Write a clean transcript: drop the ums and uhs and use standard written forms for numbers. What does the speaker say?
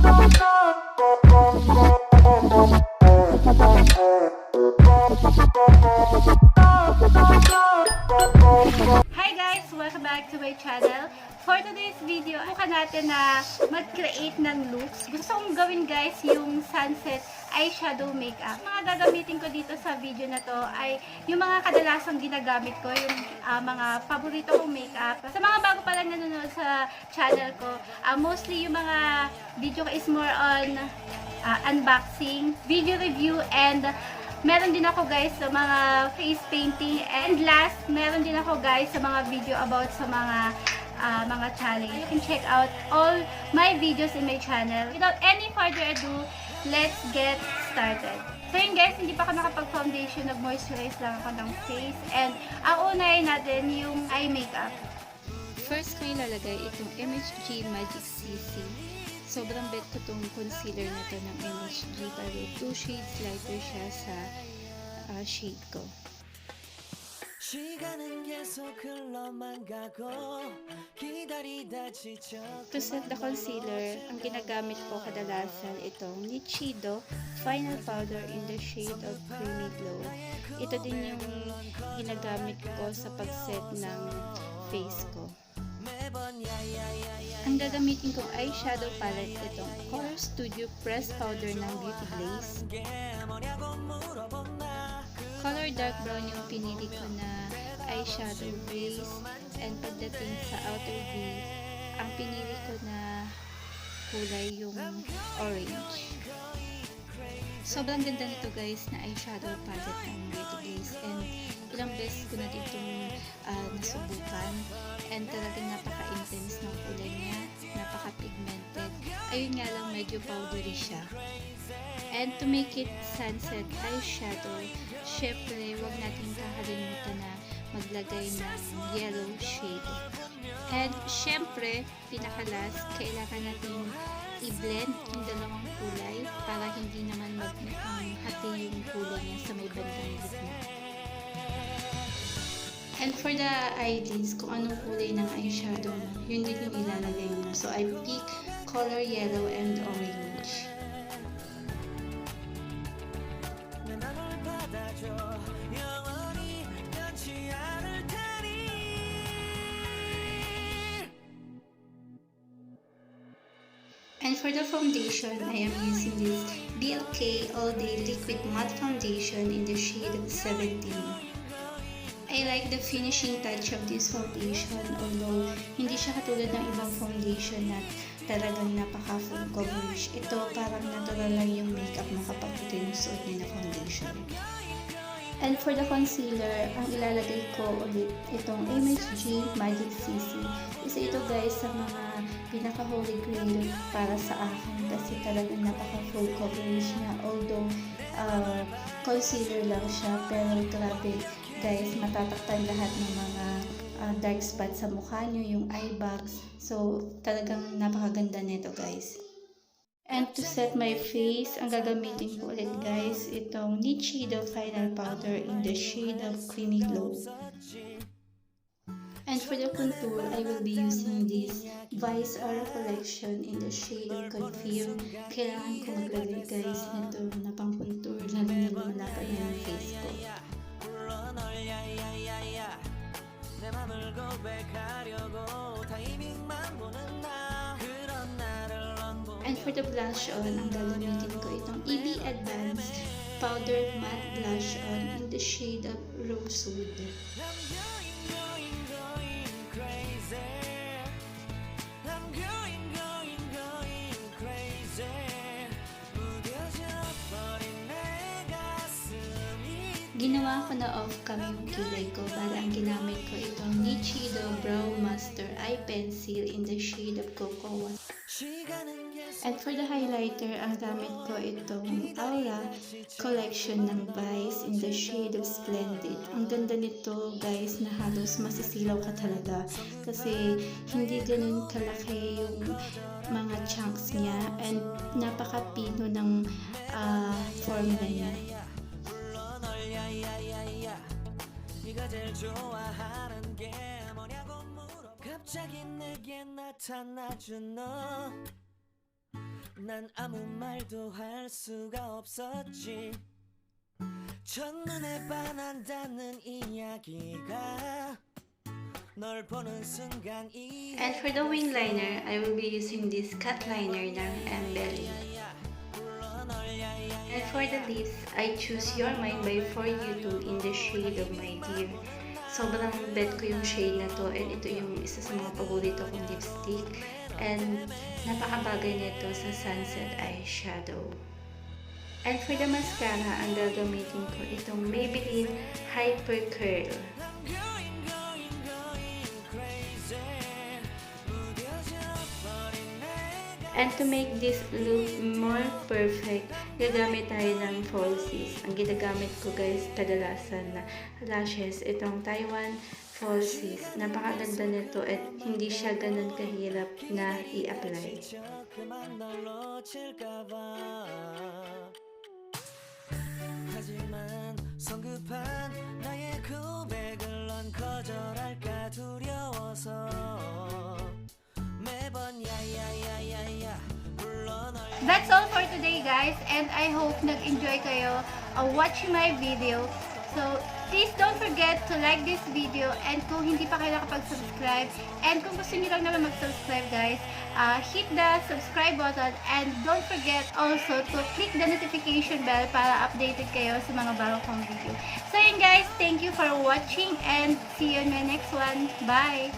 Hi guys! Welcome back to my channel. For today's video, subukan natin na mag-create ng looks. Gusto kong gawin guys yung sunset eyeshadow makeup. Mga gagamitin ko dito sa video na to ay yung mga kadalasang ginagamit ko, yung mga paborito kong makeup. Sa mga bago pa lang nanonood sa channel ko, mostly yung mga video ko is more on unboxing, video review, and meron din ako guys sa mga face painting, and last, meron din ako guys sa mga video about sa mga challenge. You can check out all my videos in my channel. Without any further ado, let's get started. So yun guys, hindi pa ako nakapag-foundation, nag-moisturize lang ako ng face, and ang unahin natin yung eye makeup. First ko ilalagay itong MHG Magic CC. Sobrang bet ko itong concealer na to ng MHG, pero 2 shades lighter siya sa shade ko. To set the concealer, ang ginagamit ko kadalasan itong Nichido Final Powder in the shade of Creamy Glow. Ito din yung ginagamit ko sa pag-set ng face ko. Ang gagamitin kong eyeshadow palette, itong Color Studio Pressed Powder ng Beauty Glazed. Color dark brown yung pinili ko na eyeshadow base, and pagdating sa outer V, ang pinili ko na kulay yung orange. Sobrang ganda nito guys na eyeshadow palette ng Beauty Glazed, and ilang beses ko na dito nasubukan, and talagang napaka-intense ng kulay niya, napaka-pigmented. Ayun nga lang, medyo powdery siya. And to make it sunset eyeshadow, syempre wag natin kakalimutan na maglagay ng yellow shade. And syempre, pinakalas, kailangan natin i-blend yung dalawang kulay para hindi naman maghati yung kulay niya sa may bandang gitna. And for the eyelids, kung anong kulay ng eyeshadow mo, yun din yung ilalagay mo. So I pick color yellow and orange. And for the foundation, I am using this BLK All Day Liquid Matte Foundation in the shade 17. I like the finishing touch of this foundation, although hindi siya katulad ng ibang foundation na talagang napaka-full coverage. Ito parang natural lang yung makeup mo kapag ito yung suot niya na foundation. And for the concealer, ang ilalagay ko ulit itong MHG Magic CC. Isa ito guys sa mga pinaka-holy grail para sa akin kasi talagang napaka-full coverage niya. Although concealer lang siya, pero grabe guys, matatakpan lahat ng mga dark spots sa mukha nyo, yung eye bags. So talagang napakaganda nito guys. And to set my face, ang gagamitin ko ulit guys, itong Nichido Final Powder in the shade of Creamy Glow. And for the contour, I will be using this Vice Aura Collection in the shade of Confirm. Kailangan ko maglagay guys nito na pang contour, lalo na lumalapad na yung face ko. And for the blush on, ang gagamitin ko itong EB Advanced Powder Matte Blush On in the shade of Rosewood. Ginawa ko na off-cam yung kilay ko, para ang ginamit ko itong Nichido Brow Master Eye Pencil in the shade of Cocoa. And for the highlighter, ang gamit ko itong Aura Collection ng Vice in the shade of Splendid. Ang ganda nito guys na halos masisilaw ka talaga kasi hindi ganun kalaki yung mga chunks niya, and napaka-pino ng formula niya. 난 아무 말도 할 수가 없었지. 첫눈에 반한다는 이야기가 널 보는 순간 And for the wing liner, I will be using this cut liner ng Embelly. And for the lips, I choose Your Mind by For You Too in the shade of My Dear. Sobrang bet ko yung shade na to, and ito yung isa sa mga paborito kong lipstick. And napakabagay nito sa sunset eyeshadow. And for the mascara, ang gagamitin ko itong Maybelline Hyper Curl. And to make this look more perfect, gagamit tayo ng falsies. Ang ginagamit ko guys, kadalasan na lashes, itong Taiwan falsies. Napakaganda nito at hindi siya ganun kahirap na i-apply. 하지만 성급한 나의 고백을 넌 거절할까 두려워서 매번 야야야야야 불러 널. That's all for today guys, and I hope nag-enjoy kayo watching my video. So please don't forget to like this video, and kung hindi pa kayo nakapag-subscribe, and kung gusto niyo lang naman mag-subscribe guys, hit the subscribe button, and don't forget also to click the notification bell para updated kayo sa mga bago kong video. So yun guys, thank you for watching and see you in my next one. Bye!